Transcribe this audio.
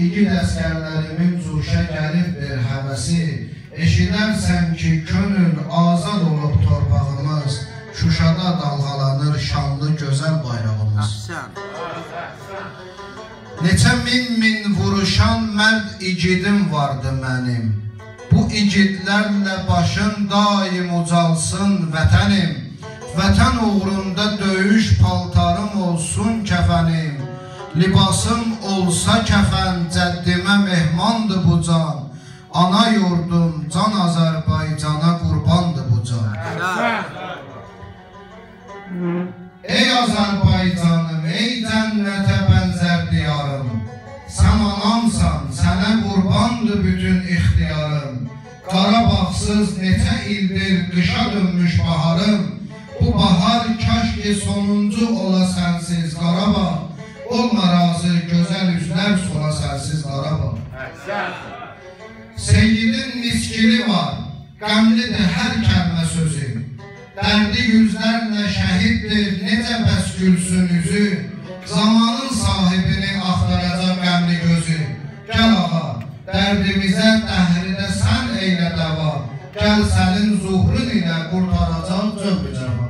İgid əskərlərimin cuşa gəlibdir həvəsi, eşidərsən ki, könül azad olub torpağımız, Şuşada dalğalanır şanlı gözəl bayrağımız. Neçə min vuruşan mərd igidim vardı mənim, bu igidlərlə başın daim ucalsın vətənim, vətən uğrunda döyüş paltarım olsun kəfənim, libasım olsa kəfən cəddimə mehmandı bu can, ana yurdum can Azərbaycana qurbandı bu can. Ey Azərbaycanım, ey cənnətə bənzər diyarım, sən anamsan, sənə qurbandı bütün ixtiyarım, Qarabağsız neçə ildir qışa dönmüş baharım, bu bahar kaş ki sonuncu ola sənsiz Qarabağ, olma razı gözəl üzlər sola sənsiz Qarabağ. Seyyidin miskili var, qəmlidir hər kəlmə sözü, dərdi yüzlərlə şəhiddir, necə bəs gülsün üzü, zamanın sahibini axtaracaq qəmli gözü. Gəl ağa, dərdimizə dəhridə sən eylə dəva, gəl sənin zuhrun ilə qurtaracaq cömrü cəva.